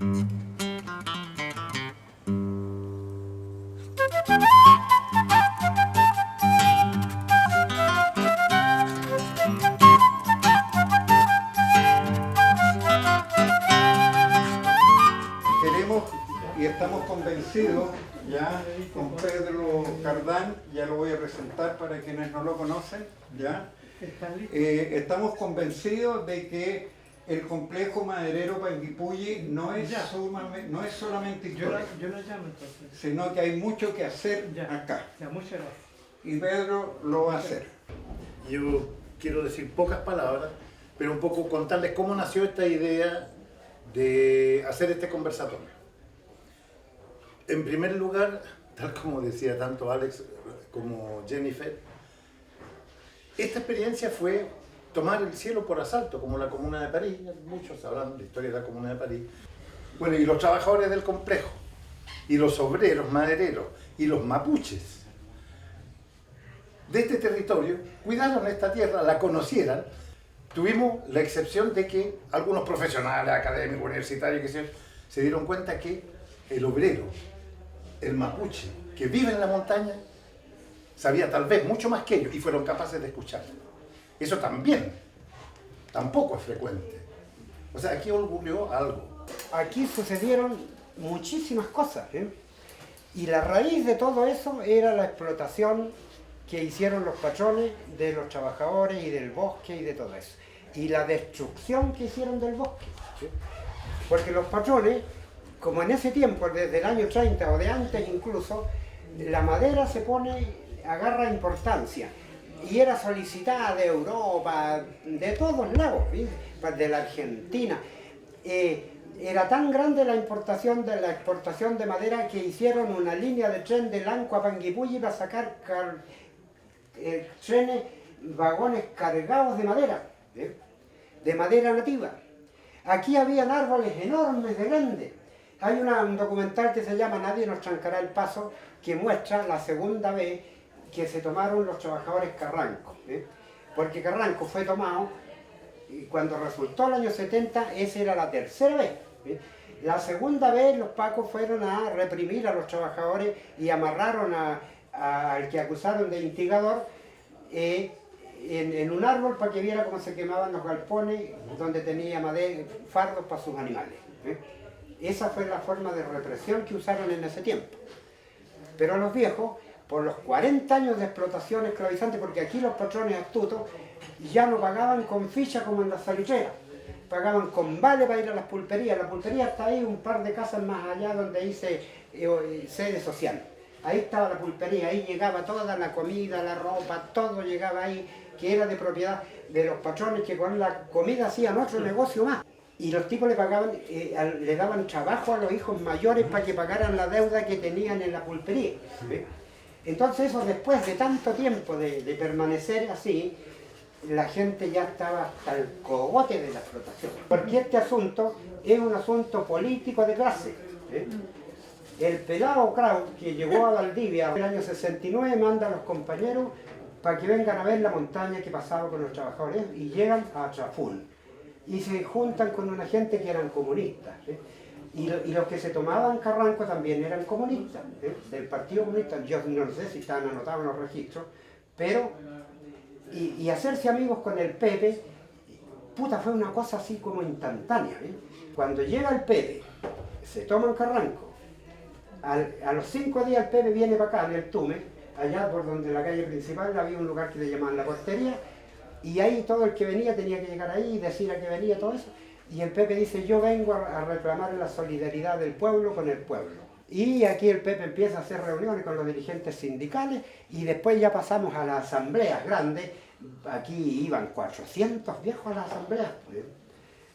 Queremos y estamos convencidos, ya con Pedro Cardán, ya lo voy a presentar para quienes no lo conocen, ya. Estamos convencidos de que el complejo maderero Panguipulli no es solamente historia, yo lo llamo entonces, sino que hay mucho que hacer acá. muchas gracias. Y Pedro lo va a hacer. Yo quiero decir pocas palabras, pero un poco contarles cómo nació esta idea de hacer este conversatorio. En primer lugar, tal como decía tanto Alex como Jennifer, esta experiencia fue tomar el cielo por asalto, como la Comuna de París. Muchos sabrán la historia de la Comuna de París. Bueno, y los trabajadores del complejo, y los obreros madereros, y los mapuches de este territorio cuidaron esta tierra, la conocieran. Tuvimos la excepción de que algunos profesionales, académicos, universitarios, que se dieron cuenta que el obrero, el mapuche, que vive en la montaña, sabía tal vez mucho más que ellos y fueron capaces de escucharlo. Eso también, tampoco es frecuente. O sea, aquí ocurrió algo. Aquí sucedieron muchísimas cosas, ¿eh? Y la raíz de todo eso era la explotación que hicieron los patrones de los trabajadores y del bosque y de todo eso. Y la destrucción que hicieron del bosque. ¿Sí? Porque los patrones, como en ese tiempo, desde el año 30 o de antes incluso, la madera agarra importancia. Y era solicitada de Europa, de todos lados, ¿sí? De la Argentina. Era tan grande la exportación de madera que hicieron una línea de tren de Lanco a Panguipulli para sacar trenes, vagones cargados de madera, ¿sí? De madera nativa. Aquí habían árboles enormes de grandes. Hay un documental que se llama Nadie nos trancará el paso, que muestra la segunda vez que se tomaron los trabajadores Carranco, ¿eh? Porque Carranco fue tomado y cuando resultó el año 70, esa era la tercera vez, ¿eh? La segunda vez los pacos fueron a reprimir a los trabajadores y amarraron al que acusaron de instigador en un árbol para que viera cómo se quemaban los galpones donde tenía madera, fardos para sus animales, ¿eh? Esa fue la forma de represión que usaron en ese tiempo. Pero los viejos, por los 40 años de explotación esclavizante, porque aquí los patrones astutos ya no pagaban con ficha como en las salitreras, pagaban con vale para ir a las pulperías. La pulpería está ahí, un par de casas más allá donde hice sede social. Ahí estaba la pulpería, ahí llegaba toda la comida, la ropa, todo llegaba ahí, que era de propiedad de los patrones que con la comida hacían otro negocio más. Y los tipos le pagaban, le daban trabajo a los hijos mayores para que pagaran la deuda que tenían en la pulpería, ¿sí? Entonces eso, después de tanto tiempo de permanecer así, la gente ya estaba hasta el cogote de la explotación. Porque este asunto es un asunto político de clase, ¿eh? El pelado Kraut, que llegó a Valdivia en el año 69, manda a los compañeros para que vengan a ver la montaña que pasaba con los trabajadores y llegan a Trafún. Y se juntan con una gente que eran comunistas, ¿eh? Y los que se tomaban Carranco también eran comunistas, ¿eh? Del Partido Comunista. Yo no sé si estaban anotados en los registros, pero y hacerse amigos con el Pepe, puta, fue una cosa así como instantánea, ¿eh? Cuando llega el Pepe, se toman Carranco, a los 5 días el Pepe viene para acá, en el Tume, allá por donde la calle principal había un lugar que le llamaban la Portería, y ahí todo el que venía tenía que llegar ahí y decir a qué venía, todo eso. Y el Pepe dice, yo vengo a reclamar la solidaridad del pueblo con el pueblo. Y aquí el Pepe empieza a hacer reuniones con los dirigentes sindicales y después ya pasamos a las asambleas grandes. Aquí iban 400 viejos a las asambleas, pues.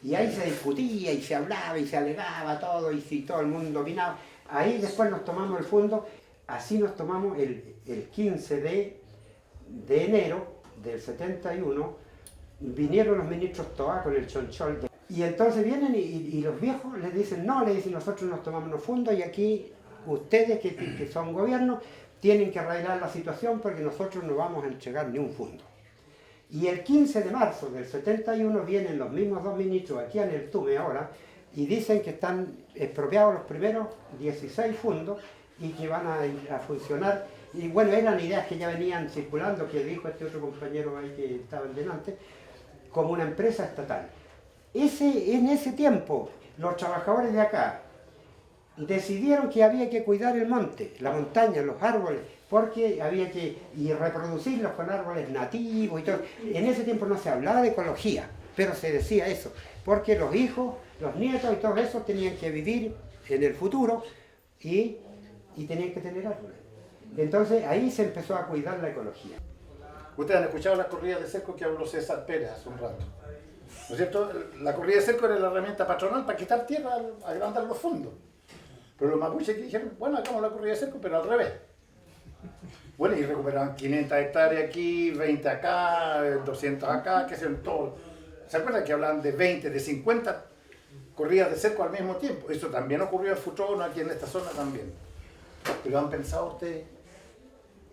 Y ahí se discutía y se hablaba y se alegaba todo y si todo el mundo opinaba. Ahí después nos tomamos el fondo, así nos tomamos el 15 de enero del 71, vinieron los ministros Toá con el Chonchol. Y entonces vienen y los viejos les dicen, no, le dicen, nosotros nos tomamos los fondos y aquí ustedes que son gobierno tienen que arreglar la situación porque nosotros no vamos a entregar ni un fondo. Y el 15 de marzo del 71 vienen los mismos dos ministros aquí en el Tume ahora y dicen que están expropiados los primeros 16 fundos y que van a funcionar. Y bueno, eran ideas que ya venían circulando, que dijo este otro compañero ahí que estaba delante, como una empresa estatal. En ese tiempo, los trabajadores de acá decidieron que había que cuidar el monte, la montaña, los árboles, porque había que reproducirlos con árboles nativos y todo. En ese tiempo no se hablaba de ecología, pero se decía eso, porque los hijos, los nietos y todos esos tenían que vivir en el futuro y tenían que tener árboles. Entonces ahí se empezó a cuidar la ecología. Ustedes han escuchado las corridas de cerco que habló César Pérez hace un rato. ¿No es cierto? La corrida de cerco era la herramienta patronal para quitar tierra, agrandar los fondos. Pero los mapuches dijeron, bueno, hagamos la corrida de cerco, pero al revés. Bueno, y recuperaban 500 hectáreas aquí, 20 acá, 200 acá, qué sé yo, todo. ¿Se acuerdan que hablaban de 20, de 50 corridas de cerco al mismo tiempo? Eso también ocurrió en Futrono, aquí en esta zona también. Pero han pensado ustedes,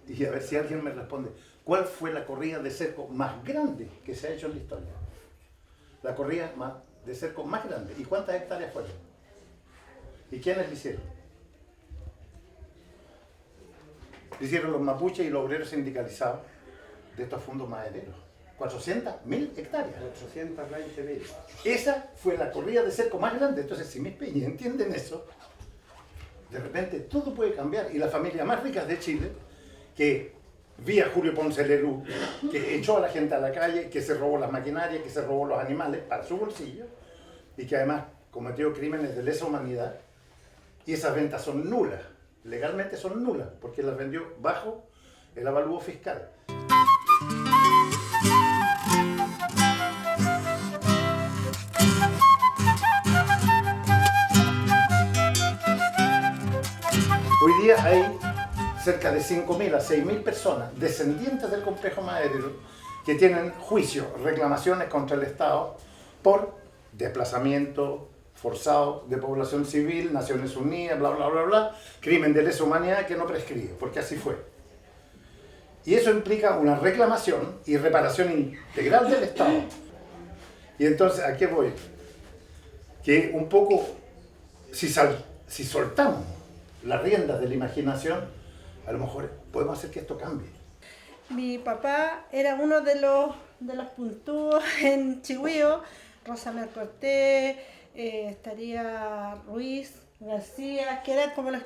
y a ver si alguien me responde, ¿cuál fue la corrida de cerco más grande que se ha hecho en la historia? La corrida de cerco más grande. ¿Y cuántas hectáreas fueron? ¿Y quiénes lo hicieron? Lo hicieron los mapuches y los obreros sindicalizados de estos fondos madereros. 400.000 hectáreas. 820.000. Esa fue la corrida de cerco más grande. Entonces, si mis peñas entienden eso, de repente todo puede cambiar. Y las familias más ricas de Chile, que vía Julio Ponce Lerú, que echó a la gente a la calle, que se robó las maquinarias, que se robó los animales para su bolsillo, y que además cometió crímenes de lesa humanidad, y esas ventas son nulas, legalmente son nulas, porque las vendió bajo el avalúo fiscal. Hoy día hay cerca de 5.000 a 6.000 personas descendientes del complejo maderero que tienen juicios, reclamaciones contra el Estado por desplazamiento forzado de población civil, Naciones Unidas, bla, bla, bla, bla, crimen de lesa humanidad que no prescribe, porque así fue. Y eso implica una reclamación y reparación integral del Estado. Y entonces, ¿a qué voy? Que un poco, si soltamos las riendas de la imaginación, a lo mejor podemos hacer que esto cambie. Mi papá era uno de los puntúos en Chihúeo, Rosamel Cortés, estaría Ruiz, García, que eran como los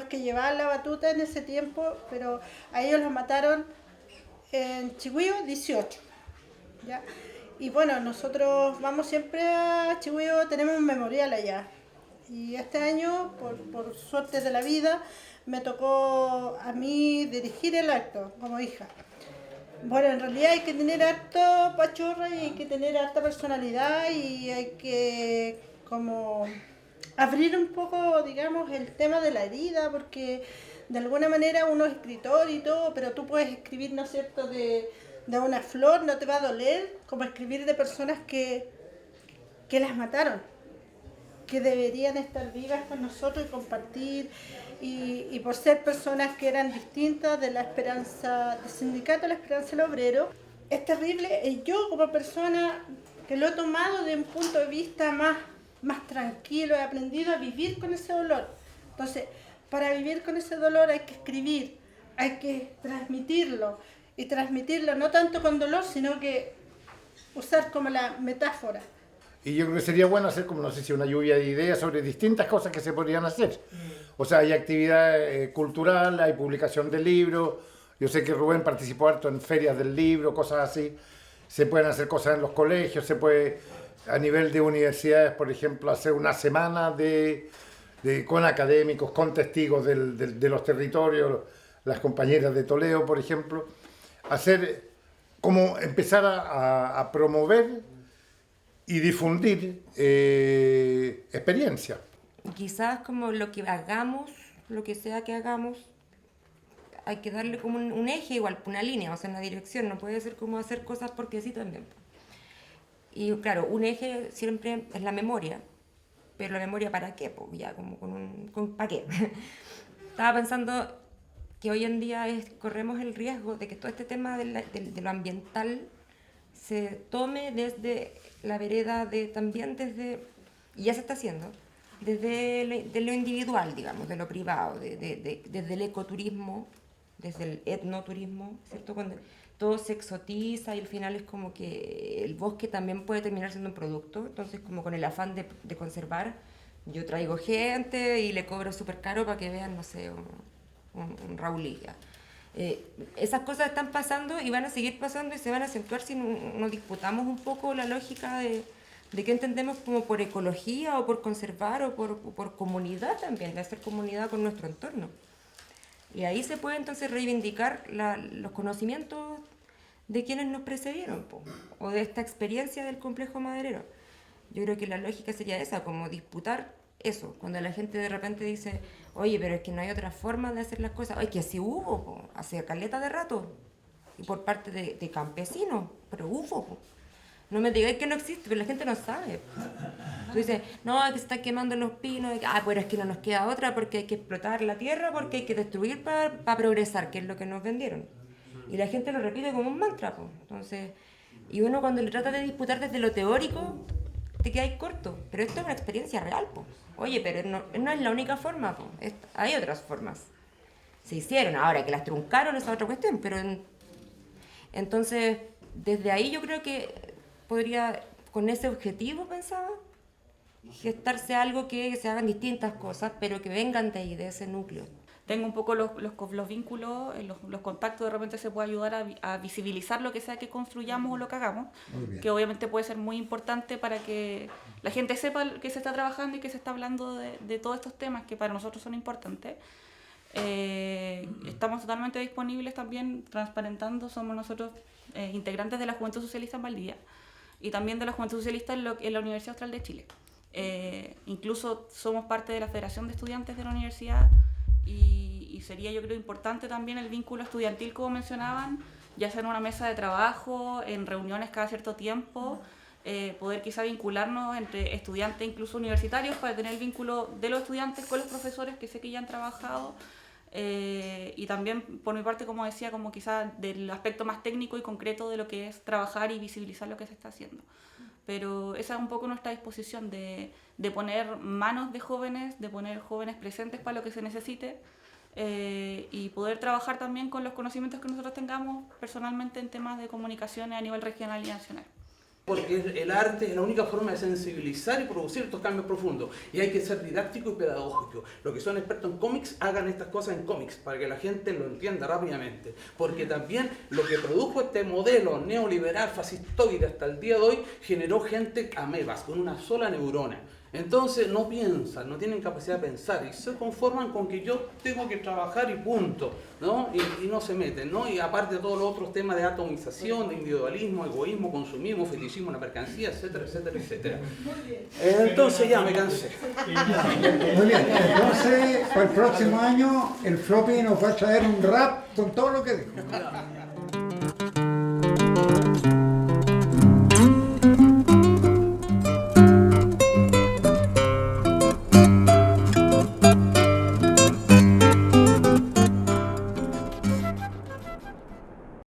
que llevaban la batuta en ese tiempo, pero a ellos los mataron en Chihúeo 18. ¿Ya? Y bueno, nosotros vamos siempre a Chihúeo, tenemos un memorial allá. Y este año, por suerte de la vida, me tocó a mí dirigir el acto como hija. Bueno, en realidad hay que tener harta pachorra y hay que tener harta personalidad y hay que como abrir un poco, digamos, el tema de la herida, porque de alguna manera uno es escritor y todo, pero tú puedes escribir, ¿no es cierto?, de una flor, no te va a doler, como escribir de personas que las mataron, que deberían estar vivas con nosotros y compartir, y por ser personas que eran distintas de la esperanza, del sindicato de la esperanza del obrero, es terrible. Yo como persona que lo he tomado de un punto de vista más tranquilo, he aprendido a vivir con ese dolor. Entonces, para vivir con ese dolor hay que escribir, hay que transmitirlo, y transmitirlo no tanto con dolor, sino que usar como la metáfora. Y yo creo que sería bueno hacer como, no sé si una lluvia de ideas sobre distintas cosas que se podrían hacer. O sea, hay actividad cultural, hay publicación de libros. Yo sé que Rubén participó harto en ferias del libro, cosas así. Se pueden hacer cosas en los colegios, se puede, a nivel de universidades, por ejemplo, hacer una semana con académicos, con testigos de los territorios, las compañeras de Toledo, por ejemplo. Hacer, como empezar a promover y difundir experiencia. Quizás como lo que hagamos, lo que sea que hagamos, hay que darle como un eje igual, una línea, o sea, una dirección, no puede ser como hacer cosas porque sí también. Y claro, un eje siempre es la memoria, pero la memoria ¿para qué? Pues ya como ¿para qué? Estaba pensando que hoy en día corremos el riesgo de que todo este tema de lo ambiental se tome desde la vereda también desde y ya se está haciendo, de lo individual, digamos, de lo privado, desde el ecoturismo, desde el etnoturismo, ¿cierto? Cuando todo se exotiza y al final es como que el bosque también puede terminar siendo un producto, entonces como con el afán de conservar, yo traigo gente y le cobro súper caro para que vean, no sé, un Raulilla. Esas cosas están pasando y van a seguir pasando y se van a acentuar si no disputamos un poco la lógica de qué entendemos como por ecología o por conservar o por comunidad también, de hacer comunidad con nuestro entorno. Y ahí se puede entonces reivindicar los conocimientos de quienes nos precedieron, o de esta experiencia del complejo maderero. Yo creo que la lógica sería esa, como disputar eso, cuando la gente de repente dice, oye, pero es que no hay otra forma de hacer las cosas, oye, que así hubo, hace caleta de rato, y por parte de campesinos, pero hubo. No me digáis que no existe, pero la gente no sabe. Tú dices, no, que se están quemando los pinos, pero es que no nos queda otra porque hay que explotar la tierra, porque hay que destruir para progresar, que es lo que nos vendieron. Y la gente lo repite como un mantra, pues. Entonces, y uno cuando le trata de disputar desde lo teórico, te quedáis corto. Pero esto es una experiencia real, pues. Oye, pero no es la única forma, pues. Hay otras formas. Se hicieron, ahora que las truncaron es otra cuestión, pero entonces, desde ahí yo creo que podría, con ese objetivo, pensaba, gestarse algo que se hagan distintas cosas, pero que vengan de ahí, de ese núcleo. Tengo un poco los vínculos, los contactos, de repente se puede ayudar a visibilizar lo que sea que construyamos o lo que hagamos, que obviamente puede ser muy importante para que la gente sepa que se está trabajando y que se está hablando de todos estos temas que para nosotros son importantes. Estamos totalmente disponibles también, transparentando, somos nosotros integrantes de la Juventud Socialista en Valdivia y también de la Juventud Socialista en la Universidad Austral de Chile. Incluso somos parte de la Federación de Estudiantes de la universidad y sería, yo creo, importante también el vínculo estudiantil, como mencionaban, ya sea en una mesa de trabajo, en reuniones cada cierto tiempo, poder quizá vincularnos entre estudiantes, incluso universitarios, para tener el vínculo de los estudiantes con los profesores que sé que ya han trabajado, y también por mi parte, como decía, como quizá del aspecto más técnico y concreto de lo que es trabajar y visibilizar lo que se está haciendo. Pero esa es un poco nuestra disposición de poner manos de jóvenes, de poner jóvenes presentes para lo que se necesite, y poder trabajar también con los conocimientos que nosotros tengamos personalmente en temas de comunicaciones a nivel regional y nacional. Porque el arte es la única forma de sensibilizar y producir estos cambios profundos. Y hay que ser didáctico y pedagógico. Los que son expertos en cómics, hagan estas cosas en cómics para que la gente lo entienda rápidamente. Porque también lo que produjo este modelo neoliberal fascistoide hasta el día de hoy generó gente amebas, con una sola neurona. Entonces no piensan, no tienen capacidad de pensar y se conforman con que yo tengo que trabajar y punto, ¿no? Y no se meten, ¿no? Y aparte de todos los otros temas de atomización, de individualismo, egoísmo, consumismo, fetichismo, la mercancía, etcétera, etcétera, etcétera. Entonces ya me cansé. Muy bien, entonces para el próximo año el Floppy nos va a traer un rap con todo lo que dijo.